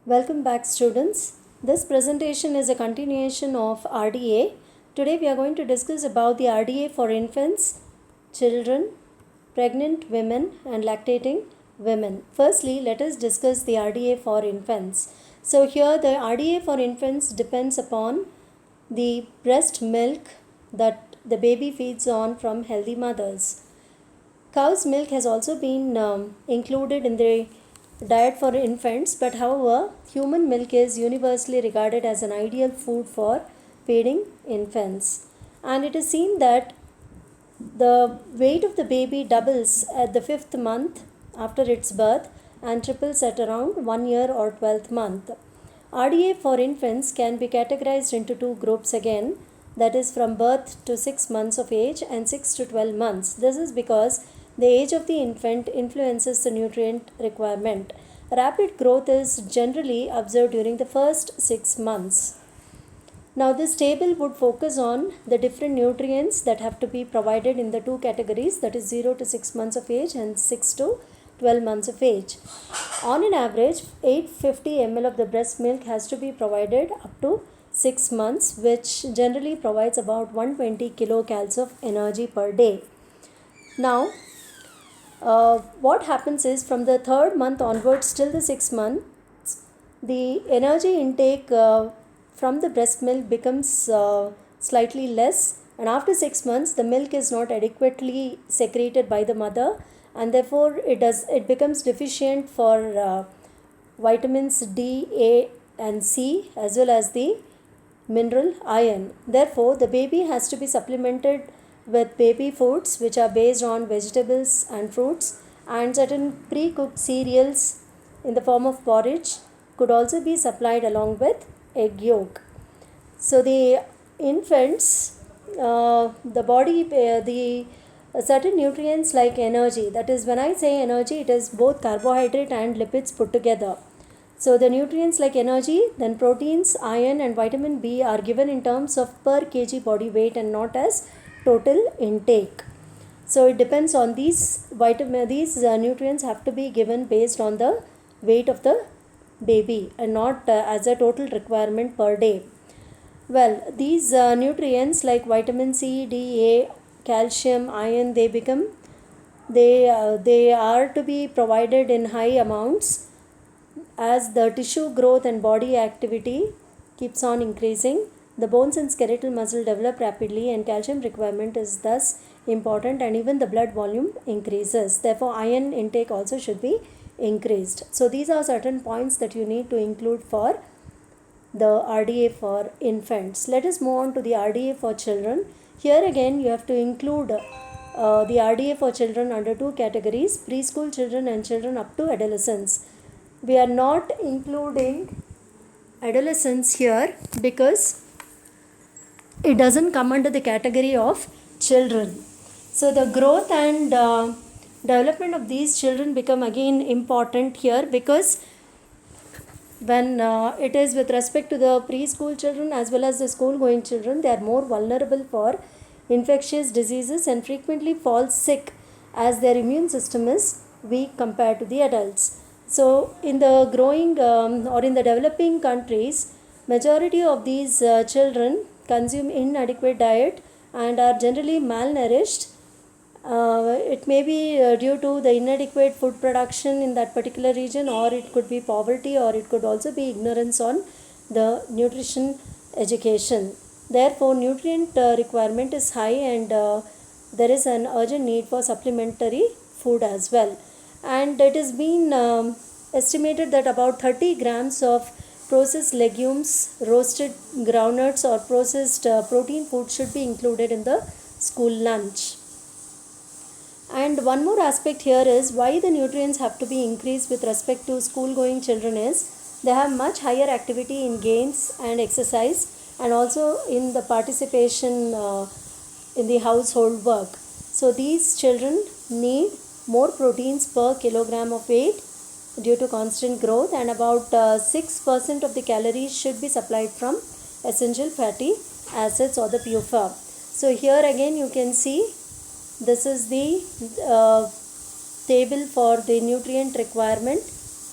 Welcome back, students. This presentation is a continuation of RDA. Today we are going to discuss about the RDA for infants, children, pregnant women and lactating women. Firstly, let us discuss the RDA for infants. So here the RDA for infants depends upon the breast milk that the baby feeds on from healthy mothers. Cow's milk has also been included in the diet for infants, but however, human milk is universally regarded as an ideal food for feeding infants. And it is seen that the weight of the baby doubles at the 5th month after its birth and triples at around 1 year or 12th month. RDA for infants can be categorized into two groups again, that is from birth to 6 months of age and 6 to 12 months. This is because the age of the infant influences the nutrient requirement. Rapid growth is generally observed during the first 6 months. Now this table would focus on the different nutrients that have to be provided in the two categories, that is 0 to 6 months of age and 6 to 12 months of age. On an average, 850 ml of the breast milk has to be provided up to 6 months, which generally provides about 120 kilocalories of energy per day. Now, what happens is from the 3rd month onwards till the 6th month, the energy intake from the breast milk becomes slightly less, and after 6 months the milk is not adequately secreted by the mother, and therefore it becomes deficient for vitamins D, A and C as well as the mineral iron. Therefore, the baby has to be supplemented with baby foods which are based on vegetables and fruits, and certain pre-cooked cereals in the form of porridge could also be supplied along with egg yolk. So the infants, the body, the certain nutrients like energy, that is when I say energy, it is both carbohydrate and lipids put together. So the nutrients like energy, then proteins, iron and vitamin B are given in terms of per kg body weight and not as total intake. So it depends on these nutrients have to be given based on the weight of the baby and not as a total requirement per day. Well, these nutrients like vitamin C, D, A, calcium, iron, they are to be provided in high amounts as the tissue growth and body activity keeps on increasing. The bones and skeletal muscle develop rapidly and calcium requirement is thus important, and even the blood volume increases. Therefore, iron intake also should be increased. So these are certain points that you need to include for the RDA for infants. Let us move on to the RDA for children. Here again you have to include the RDA for children under two categories, preschool children and children up to adolescence. We are not including adolescents here because it doesn't come under the category of children. So the growth and development of these children become again important here, because when it is with respect to the preschool children as well as the school going children, they are more vulnerable for infectious diseases and frequently fall sick as their immune system is weak compared to the adults. So in the growing or in the developing countries, majority of these children consume inadequate diet and are generally malnourished. It may be due to the inadequate food production in that particular region, or it could be poverty, or it could also be ignorance on the nutrition education. Therefore, nutrient requirement is high, and there is an urgent need for supplementary food as well. And it has been estimated that about 30 grams of processed legumes, roasted groundnuts or processed protein food should be included in the school lunch. And one more aspect here is why the nutrients have to be increased with respect to school going children is they have much higher activity in games and exercise, and also in the participation in the household work. So these children need more proteins per kilogram of weight due to constant growth, and about 6% of the calories should be supplied from essential fatty acids or the PUFA. So here again you can see this is the table for the nutrient requirement.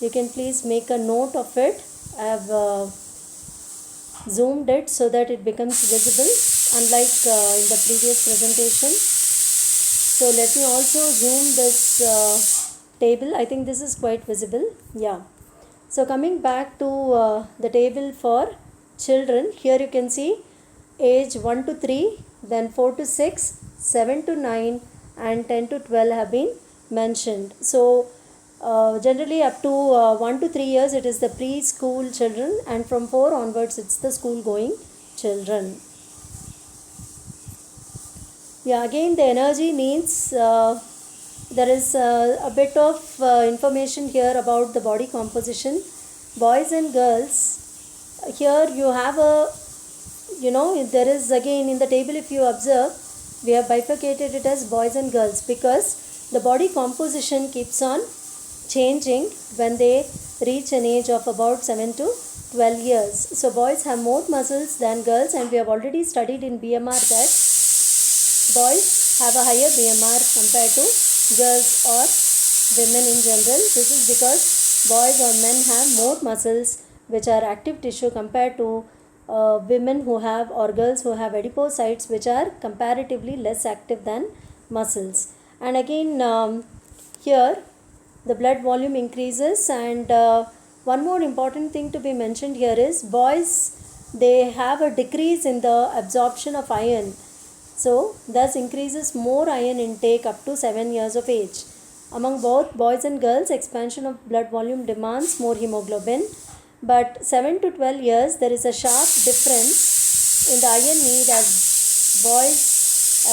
You can please make a note of it I have zoomed it so that it becomes visible, unlike in the previous presentation. So let me also zoom this table. I think this is quite visible. Yeah. So coming back to the table for children, here you can see age 1 to 3, then 4 to 6, 7 to 9 and 10 to 12 have been mentioned. So generally up to 1 to 3 years it is the preschool children, and from 4 onwards it's the school going children. Yeah, again the energy needs, there is a bit of information here about the body composition. Boys and girls, here you have a, there is again in the table, if you observe, we have bifurcated it as boys and girls because the body composition keeps on changing when they reach an age of about 7 to 12 years. So boys have more muscles than girls, and we have already studied in BMR that boys have a higher BMR compared to girls or women in general. This is because boys or men have more muscles which are active tissue compared to women who have, or girls who have adipocytes which are comparatively less active than muscles. And again here the blood volume increases, and one more important thing to be mentioned here is boys, they have a decrease in the absorption of iron, so thus increases more iron intake up to 7 years of age. Among both boys and girls, expansion of blood volume demands more hemoglobin, but 7 to 12 years there is a sharp difference in the iron need as boys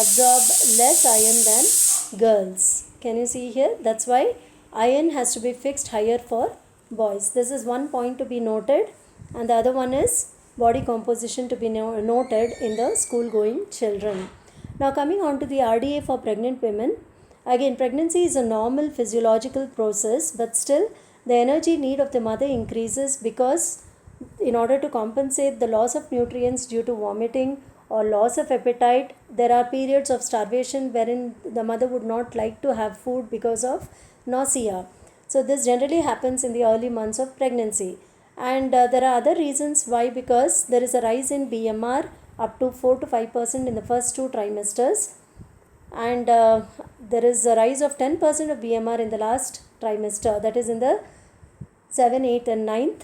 absorb less iron than girls. Can you see here? That's why iron has to be fixed higher for boys. This is one point to be noted, and the other one is body composition to be noted in the school going children. Now coming on to the RDA for pregnant women. Again, pregnancy is a normal physiological process, but still the energy need of the mother increases because in order to compensate the loss of nutrients due to vomiting or loss of appetite, there are periods of starvation wherein the mother would not like to have food because of nausea. So this generally happens in the early months of pregnancy. And there are other reasons why, because there is a rise in BMR up to 4 to 5% in the first 2 trimesters, and there is a rise of 10% of BMR in the last trimester, that is in the 7th, 8th and 9th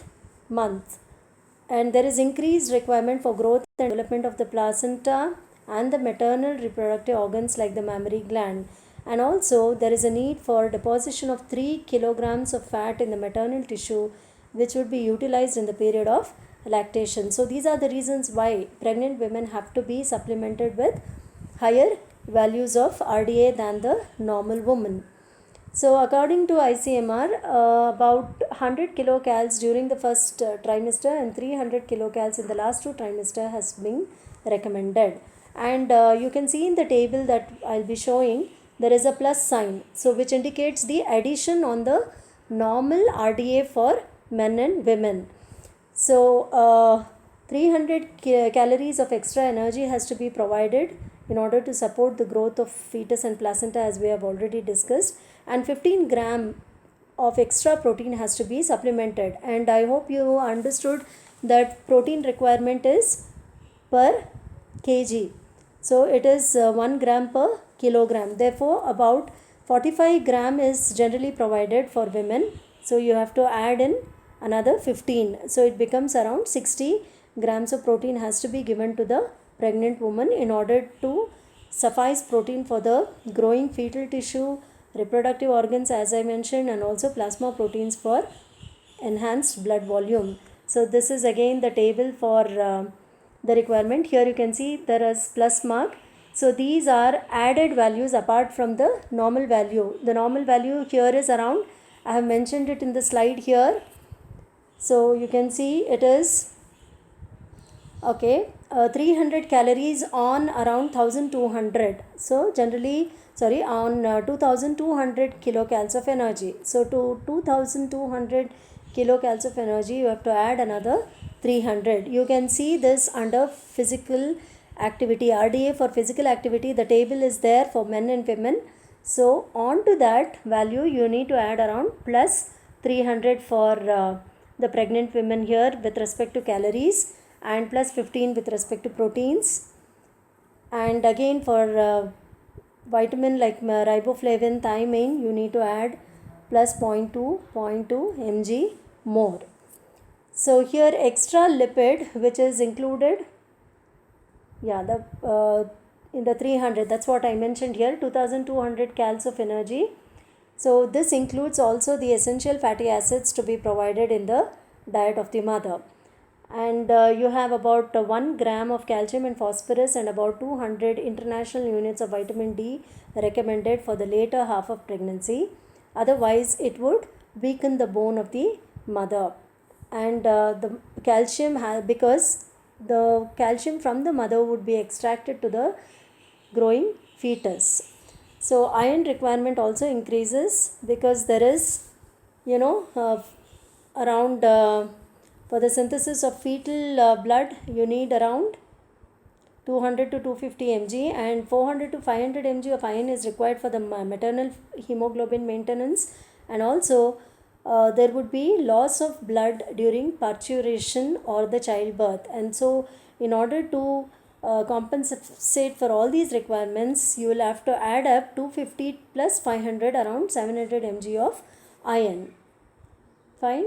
month. And there is increased requirement for growth and development of the placenta and the maternal reproductive organs like the mammary gland. And also there is a need for deposition of 3 kilograms of fat in the maternal tissue, which would be utilized in the period of lactation. So these are the reasons why pregnant women have to be supplemented with higher values of RDA than the normal woman. So according to ICMR, about 100 kilocals during the first trimester and 300 kilocals in the last 2 trimester has been recommended. And you can see in the table that I'll be showing, there is a plus sign, so which indicates the addition on the normal RDA for men and women. So 300 calories of extra energy has to be provided in order to support the growth of fetus and placenta, as we have already discussed, and 15 gram of extra protein has to be supplemented. And I hope you understood that protein requirement is per kg. So it is 1 gram per kilogram. Therefore about 45 gram is generally provided for women. So you have to add in another 15. So it becomes around 60 grams of protein has to be given to the pregnant woman in order to suffice protein for the growing fetal tissue, reproductive organs as I mentioned, and also plasma proteins for enhanced blood volume. So this is again the table for the requirement. Here you can see there is plus mark. So these are added values apart from the normal value. The normal value here is around, I have mentioned it in the slide here. So you can see it is 300 calories on around 1200. So generally on 2200 kilocalories of energy. So to 2200 kilocalories of energy you have to add another 300. You can see this under physical activity, RDA for physical activity. The table is there for men and women. So on to that value you need to add around plus 300 for the pregnant women here with respect to calories, and plus 15 with respect to proteins. And again for vitamin like riboflavin, thiamine, you need to add plus 0.2 mg more. So here extra lipid which is included, in the 300, that's what I mentioned here, 2200 cals of energy. So this includes also the essential fatty acids to be provided in the diet of the mother. And you have about 1 gram of calcium and phosphorus and about 200 international units of vitamin D recommended for the later half of pregnancy. Otherwise, it would weaken the bone of the mother. And the calcium, because the calcium from the mother would be extracted to the growing fetus. So iron requirement also increases because there is, around for the synthesis of fetal blood, you need around 200 to 250 mg, and 400 to 500 mg of iron is required for the maternal hemoglobin maintenance. And also there would be loss of blood during parturition or the childbirth. And so in order to compensate for all these requirements, you will have to add up 250 plus 500, around 700 mg of iron. Fine.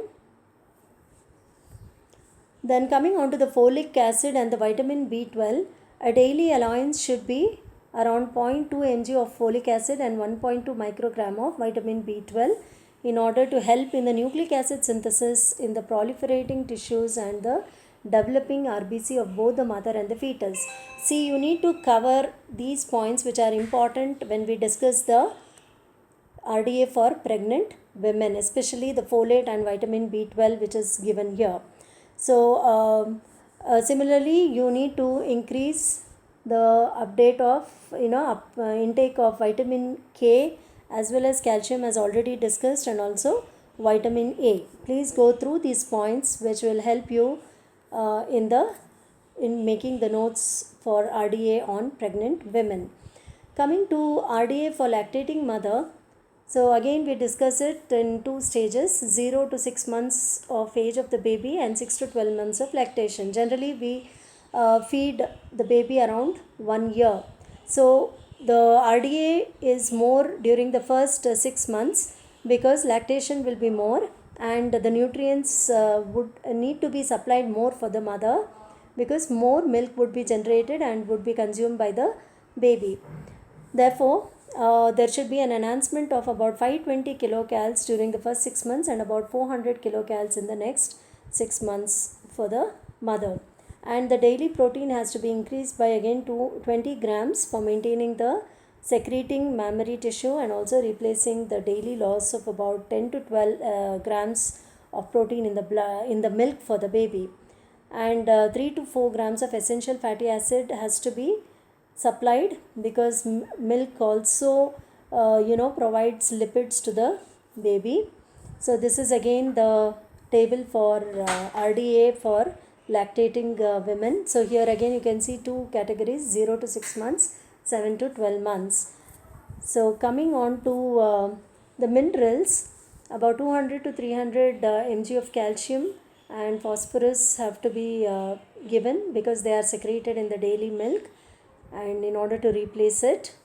Then coming on to the folic acid and the vitamin B12, a daily allowance should be around 0.2 mg of folic acid and 1.2 microgram of vitamin B12 in order to help in the nucleic acid synthesis in the proliferating tissues and the developing RBC of both the mother and the fetus. See, you need to cover these points which are important when we discuss the RDA for pregnant women, especially the folate and vitamin B12 which is given here. So similarly, you need to increase the update of intake of vitamin K as well as calcium as already discussed, and also vitamin A. Please go through these points which will help you in making the notes for RDA on pregnant women. Coming to RDA for lactating mother, so again we discuss it in two stages, 0 to 6 months of age of the baby and 6 to 12 months of lactation. Generally we feed the baby around 1 year. So the RDA is more during the first 6 months because lactation will be more and the nutrients would need to be supplied more for the mother because more milk would be generated and would be consumed by the baby. Therefore, there should be an enhancement of about 520 kilocals during the first 6 months and about 400 kilocals in the next 6 months for the mother. And the daily protein has to be increased by again 20 grams for maintaining the secreting mammary tissue and also replacing the daily loss of about 10 to 12 grams of protein in the milk for the baby. And 3 to 4 grams of essential fatty acid has to be supplied because milk also provides lipids to the baby. So this is again the table for RDA for lactating women. So here again you can see two categories, 0 to 6 months, 7 to 12 months. So coming on to the minerals, about 200 to 300 mg of calcium and phosphorus have to be given because they are secreted in the daily milk. And in order to replace it,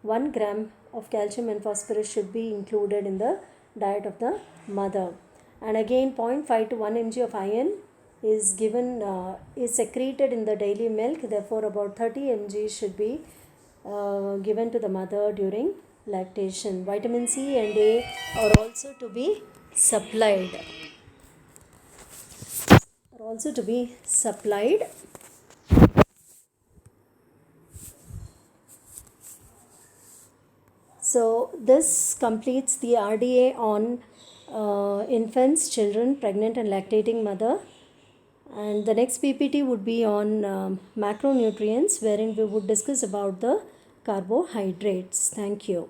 1 gram of calcium and phosphorus should be included in the diet of the mother. And again 0.5 to 1 mg of iron is given, is secreted in the daily milk. Therefore about 30 mg should be given to the mother during lactation. Vitamin C and A are also to be supplied. So this completes the RDA on infants, children, pregnant and lactating mother. And the next PPT would be on macronutrients, wherein we would discuss about the carbohydrates. Thank you.